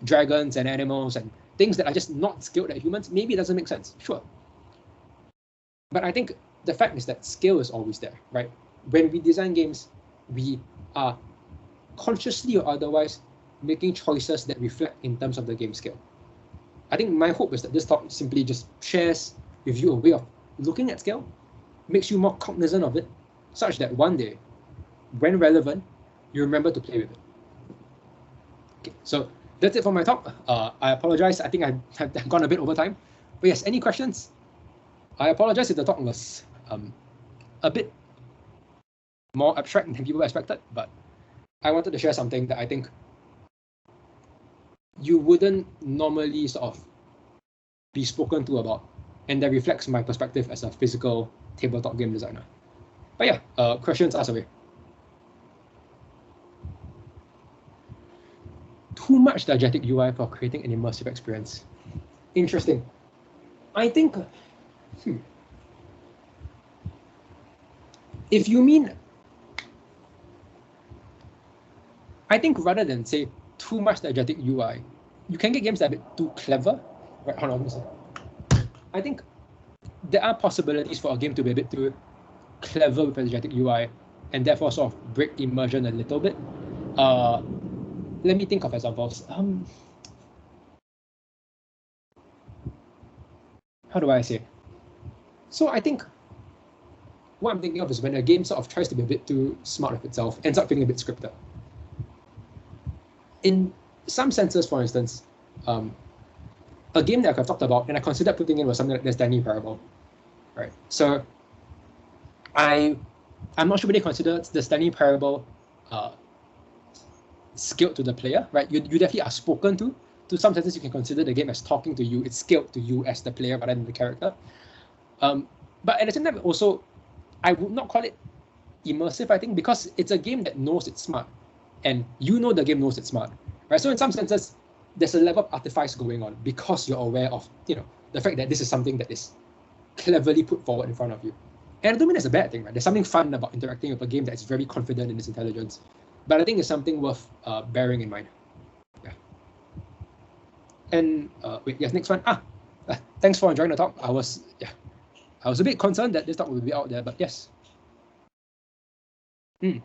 dragons and animals and things that are just not scaled at humans, maybe it doesn't make sense, sure. But I think the fact is that scale is always there, right? When we design games, we are consciously or otherwise making choices that reflect in terms of the game scale. I think my hope is that this talk simply just shares with you a way of looking at scale, makes you more cognizant of it, such that one day, when relevant, you remember to play with it. Okay, so that's it for my talk. I apologize. I think I've gone a bit over time. But yes, any questions? I apologize if the talk was a bit more abstract than people expected, but I wanted to share something that I think you wouldn't normally sort of be spoken to about, and that reflects my perspective as a physical tabletop game designer. But yeah, questions asked away. Too much diegetic UI for creating an immersive experience. Interesting. I think, if you mean, I think rather than say too much diegetic UI, you can get games that are a bit too clever. Right, hold on, let me see. I think there are possibilities for a game to be a bit too clever with diegetic UI and therefore sort of break immersion a little bit. Let me think of examples. How do I say? So I think what I'm thinking of is when a game sort of tries to be a bit too smart of itself, ends up feeling a bit scripted. In some senses, for instance, a game that I've talked about and I considered putting in was something like this Danny Parable, right? So I'm not sure whether they consider the Danny Parable scaled to the player, right? You definitely are spoken to. To some senses, you can consider the game as talking to you. It's scaled to you as the player rather than the character. But at the same time, also, I would not call it immersive, I think, because it's a game that knows it's smart. And you know the game knows it's smart, right? So in some senses, there's a level of artifice going on because you're aware of, the fact that this is something that is cleverly put forward in front of you. And I don't mean that's a bad thing, right? There's something fun about interacting with a game that's very confident in its intelligence. But I think it's something worth bearing in mind. Yeah. And wait, yes, next one. Thanks for enjoying the talk. I was a bit concerned that this talk would be out there, but yes. I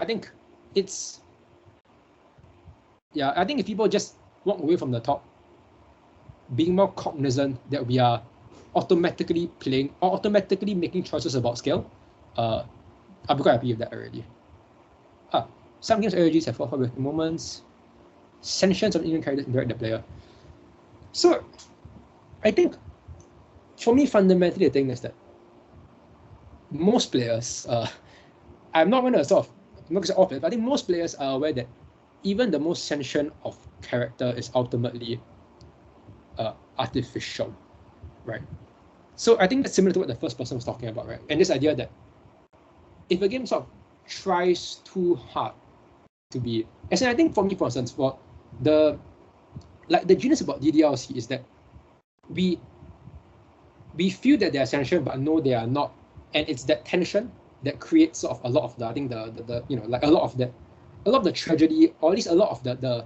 think it's, I think if people just walk away from the talk being more cognizant that we are automatically playing or automatically making choices about scale, I'll be quite happy with that already. Some games RPGs have fought with moments, sentience of in-game characters interact with the player. So, I think, for me, fundamentally, the thing is that most players, I'm not going to sort of, I'm not going to say off it, but I think most players are aware that even the most sentient of character is ultimately artificial, right? So I think that's similar to what the first person was talking about, right? And this idea that if a game sort of tries too hard to be, as in, I think for me, for instance, for the genius about DDLC is that we feel that they are sentient, but know they are not, and it's that tension that creates sort of a lot of the, I think the like a lot of the tragedy, or at least a lot of the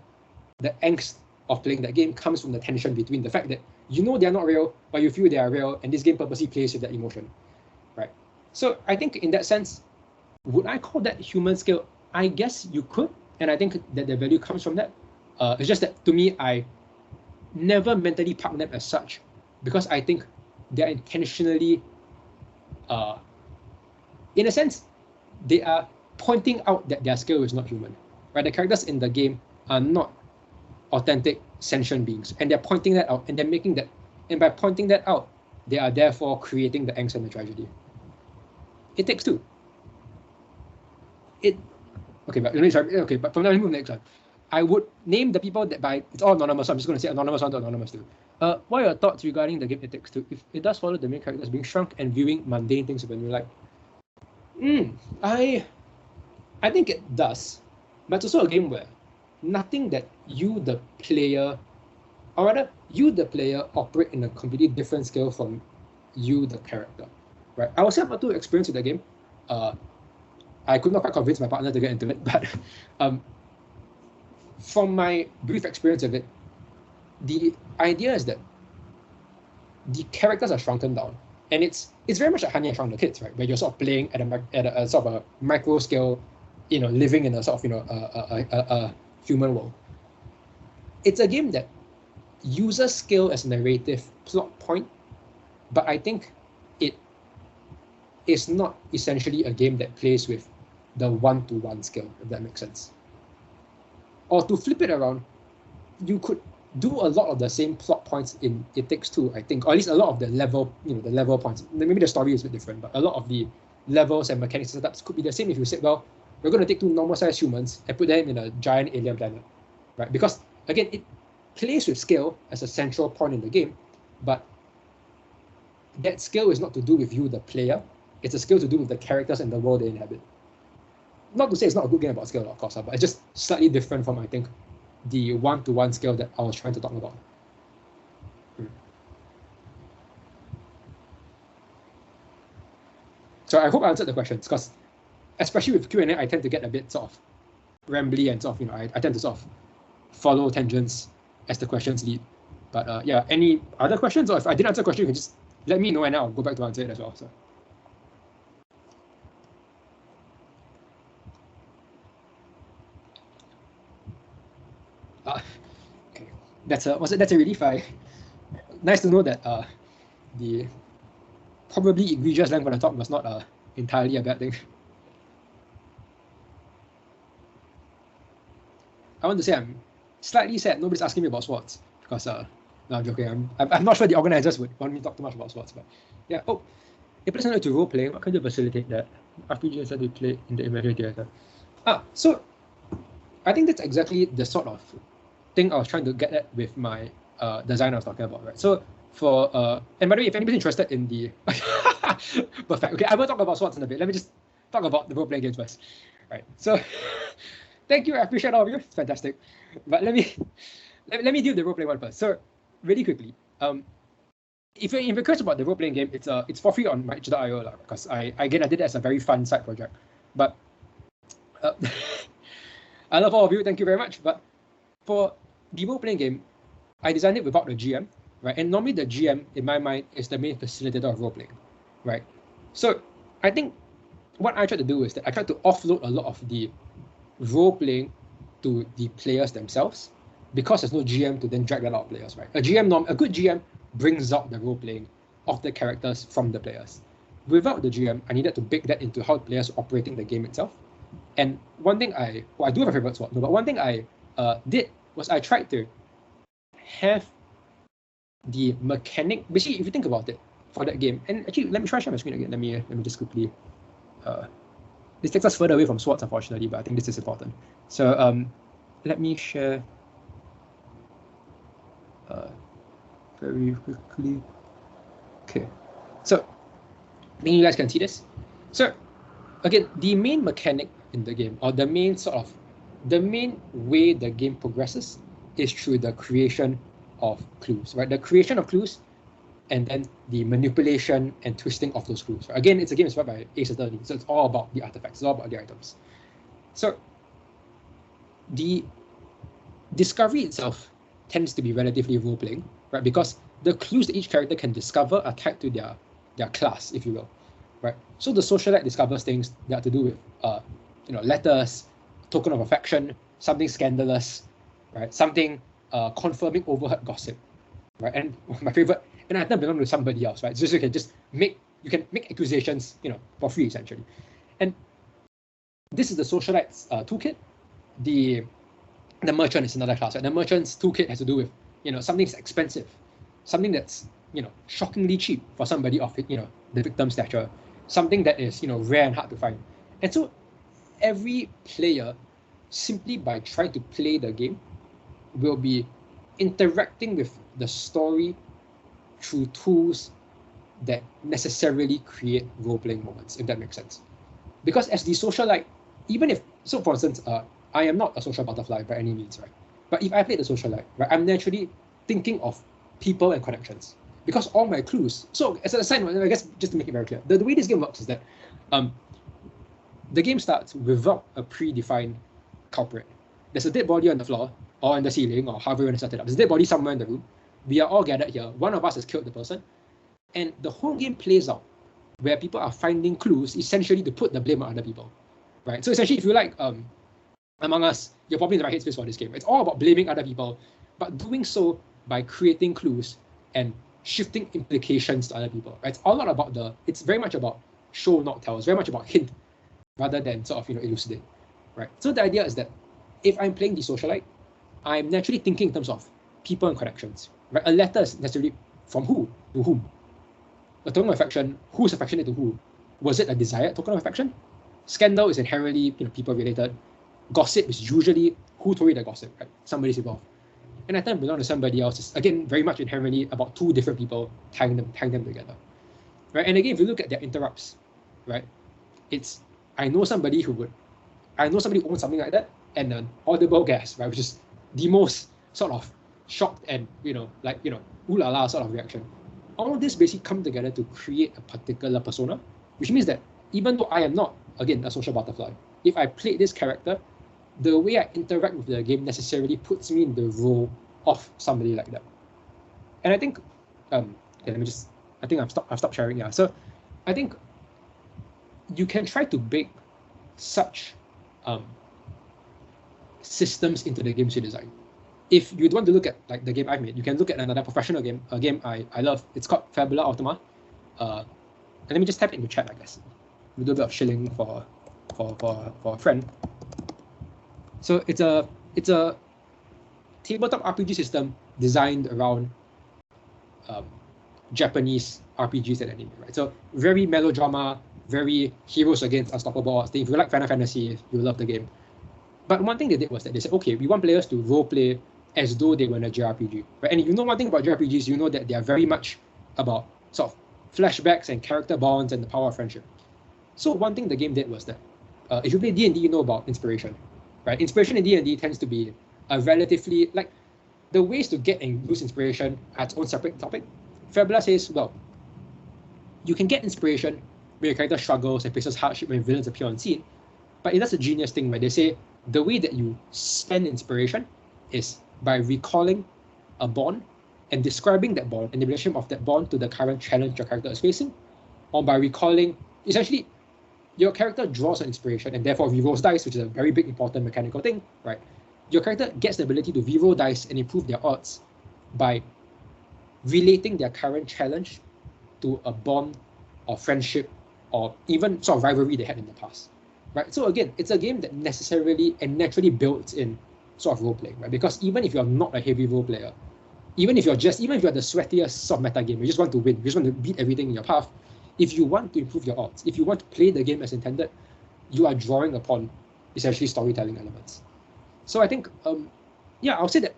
angst of playing that game comes from the tension between the fact that you know they are not real, but you feel they are real, and this game purposely plays with that emotion, right? So I think in that sense, would I call that human scale? I guess you could, and I think that the value comes from that. It's just that to me, I never mentally park them as such, because I think they're intentionally, in a sense, they are pointing out that their scale is not human, right? The characters in the game are not authentic sentient beings, and they're pointing that out, and they're making that, and by pointing that out, they are therefore creating the angst and the tragedy. It takes two. But from now on, next one. I would name the people that by, it's all anonymous, so I'm just going to say anonymous 1 to anonymous 2. What are your thoughts regarding the game It Takes Two? If it does follow the main characters being shrunk and viewing mundane things with a new light? I think it does, but it's also a game where nothing that you, the player, or rather, you, the player, operate in a completely different scale from you, the character, right? I was able to experience with the game. I could not quite convince my partner to get into it, but from my brief experience of it, the idea is that the characters are shrunken down, and it's very much like Honey I Shrunk the Kids, right? Where you're sort of playing at a sort of a micro scale, living in a sort of a human world. It's a game that uses scale as a narrative plot point, but I think it is not essentially a game that plays with the one-to-one scale, if that makes sense. Or to flip it around, you could do a lot of the same plot points in It Takes Two, I think, or at least a lot of the level, the level points. Maybe the story is a bit different, but a lot of the levels and mechanics and setups could be the same if you said, well, we're going to take two normal-sized humans and put them in a giant alien planet, right? Because again, it plays with scale as a central point in the game, but that scale is not to do with you, the player. It's a scale to do with the characters and the world they inhabit. Not to say it's not a good game about scale, of course, but it's just slightly different from, I think, the one-to-one scale that I was trying to talk about. So I hope I answered the questions, because especially with Q&A, I tend to get a bit sort of rambly and sort of, I tend to sort of follow tangents as the questions lead. But yeah, any other questions? Or if I didn't answer a question, you can just let me know and I'll go back to answer it as well. So. Okay, that's a relief. Nice to know that the probably egregious length of the talk was not entirely a bad thing. I want to say I'm slightly sad nobody's asking me about sports, because no, I'm joking. I'm not sure the organizers would want me to talk too much about sports, but yeah. Oh, if person like to role play, what kind of facilitate that? RPGs that we play in the imaginary theater. So I think that's exactly the sort of thing I was trying to get at with my design I was talking about, right? So for and by the way, if anybody's interested in the perfect. Okay, I will talk about sports in a bit. Let me just talk about the role-playing games first. Right. So thank you. I appreciate all of you. It's fantastic. But let me do the role-playing one first. So really quickly, if you're curious about the role-playing game, it's for free on my itch.io, because I did it as a very fun side project. But I love all of you. Thank you very much. But for the role-playing game, I designed it without the GM, right? And normally the GM, in my mind, is the main facilitator of role-playing, right? So I think what I tried to do is that I tried to offload a lot of the role-playing to the players themselves, because there's no GM to then drag that out of players, right? A good GM brings out the role-playing of the characters from the players. Without the GM, I needed to bake that into how players are operating the game itself. And one thing I do have a favorite spot, but one thing I did was I tried to have the mechanic. Basically, if you think about it, for that game, and actually, let me try to share my screen again. Let me just quickly. This takes us further away from swords, unfortunately, but I think this is important. So let me share very quickly. Okay, so I think you guys can see this. So again, the main mechanic in the game, or the main way the game progresses, is through the creation of clues, right? The creation of clues, and then the manipulation and twisting of those clues. Right? Again, it's a game inspired by Ace Attorney, so it's all about the artifacts, it's all about the items. So the discovery itself tends to be relatively role-playing, right? Because the clues that each character can discover are tied to their class, if you will, right? So the socialite discovers things that are to do with letters, token of affection, something scandalous, right? Something confirming overheard gossip, right? And my favorite, an item belongs to somebody else, right? So you can make accusations, for free essentially. And this is the socialite's toolkit. The merchant is another class, right? The merchant's toolkit has to do with something's expensive, something that's shockingly cheap for somebody of the victim stature, something that is rare and hard to find. And so every player, simply by trying to play the game, will be interacting with the story through tools that necessarily create role-playing moments, if that makes sense. Because as the socialite, even if, so for instance, I am not a social butterfly by any means, right? But if I play the socialite, right, I'm naturally thinking of people and connections. Because all my clues, so as an aside, I guess just to make it very clear, the way this game works is that the game starts without a predefined culprit. There's a dead body on the floor or on the ceiling or however you want to set it up. There's a dead body somewhere in the room. We are all gathered here. One of us has killed the person. And the whole game plays out where people are finding clues essentially to put the blame on other people. Right? So essentially, if you like Among Us, you're probably in the right headspace for this game. It's all about blaming other people, but doing so by creating clues and shifting implications to other people. Right? It's all not about it's very much about show, not tell. It's very much about hint rather than sort of elucidate. Right? So the idea is that if I'm playing the socialite, I'm naturally thinking in terms of people and connections. Right? A letter is necessarily from who to whom. A token of affection, who's affectionate to who? Was it a desired token of affection? Scandal is inherently people related. Gossip is usually who told you the gossip, right? Somebody's involved. And I think belong to somebody else is again very much inherently about two different people tying them together. Right? And again, if you look at their interrupts, right? It's I know somebody who owns something like that, and an audible guess, right? Which is the most sort of shocked and ooh la la sort of reaction. All of this basically come together to create a particular persona, which means that even though I am not, again, a social butterfly, if I played this character, the way I interact with the game necessarily puts me in the role of somebody like that. And I think, I think I've stopped sharing. Yeah. So I think you can try to bake such systems into the games you design. If you want to look at like the game I've made, you can look at another professional game, a game I love. It's called Fabula Ultima. And let me just type it in the chat, I guess. A little bit of shilling for a friend. So it's a tabletop RPG system designed around Japanese RPGs and anime, right? So very melodrama, very heroes against unstoppable odds. If you like Final Fantasy, you'll love the game. But one thing they did was that they said, okay, we want players to roleplay as though they were in a JRPG, right? And if you know one thing about JRPGs, you know that they are very much about sort of flashbacks and character bonds and the power of friendship. So one thing the game did was that if you play D&D, you know about inspiration, right? Inspiration in D&D tends to be a relatively, like, the ways to get and use inspiration are its own separate topic. Fabula says, well, you can get inspiration when your character struggles and faces hardship when villains appear on scene, but that's a genius thing where they say the way that you spend inspiration is by recalling a bond and describing that bond and the relationship of that bond to the current challenge your character is facing, or by recalling, essentially, your character draws on inspiration and therefore rerolls dice, which is a very big, important mechanical thing, right? Your character gets the ability to reroll dice and improve their odds by relating their current challenge to a bond or friendship or even sort of rivalry they had in the past, right? So again, it's a game that necessarily and naturally builds in sort of role playing, right? Because even if you're not a heavy role player, even if you're the sweatiest sort of meta game, you just want to win, you just want to beat everything in your path. If you want to improve your odds, if you want to play the game as intended, you are drawing upon essentially storytelling elements. So I think, I'll say that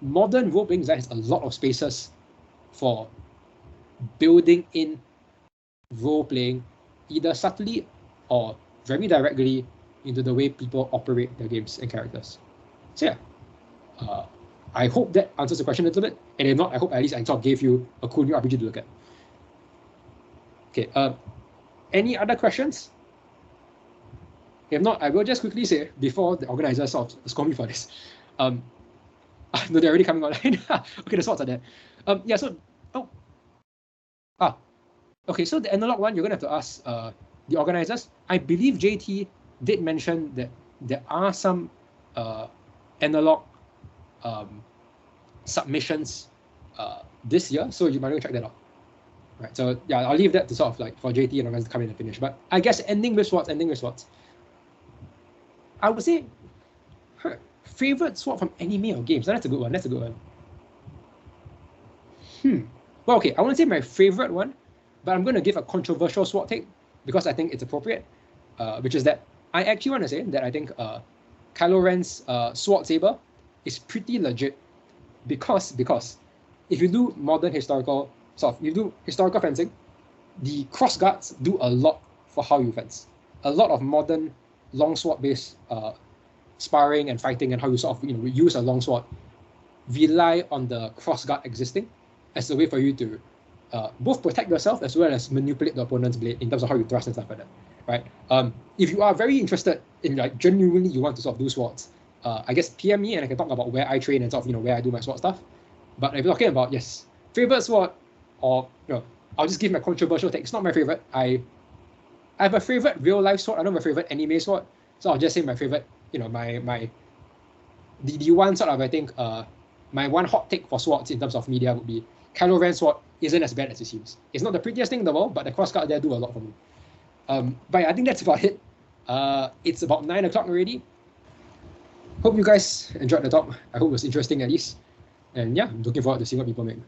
modern role playing design has a lot of spaces for building in role playing, either subtly or very directly into the way people operate their games and characters. So I hope that answers the question a little bit, and if not, I hope at least I sort of gave you a cool new RPG to look at. Okay, any other questions? If not, I will just quickly say, before the organizers sort of score me for this, no, they're already coming online. Okay, the swords are there. Okay, so the analog one, you're going to have to ask the organizers. I believe JT did mention that there are some analog submissions this year, so you might want to check that out. Right, so yeah, I'll leave that to sort of like for JT and organizers to come in and finish. But I guess ending with swords. I would say her favorite sword from anime or games. That's a good one. Well, okay, I want to say my favorite one, but I'm going to give a controversial sword take because I think it's appropriate, which is that I actually want to say that I think Kylo Ren's sword saber is pretty legit because if you do modern historical fencing, the cross guards do a lot for how you fence. A lot of modern longsword based sparring and fighting and how you sort of use a longsword rely on the cross guard existing as a way for you to both protect yourself as well as manipulate the opponent's blade in terms of how you thrust and stuff like that. right? If you are very interested in like genuinely you want to sort of do swords, I guess PM me and I can talk about where I train and sort of where I do my sword stuff. But if you're talking about favorite sword, or I'll just give my controversial take. It's not my favorite. I have a favorite real life sword. I don't have a favorite anime sword. So I'll just say my favorite, the one sort of, I think, my one hot take for swords in terms of media would be Kylo Ren's sword isn't as bad as it seems. It's not the prettiest thing in the world, but the crossguard there do a lot for me. But yeah, I think that's about it. It's about 9 o'clock already. Hope you guys enjoyed the talk. I hope it was interesting at least. And yeah, I'm looking forward to seeing what people make.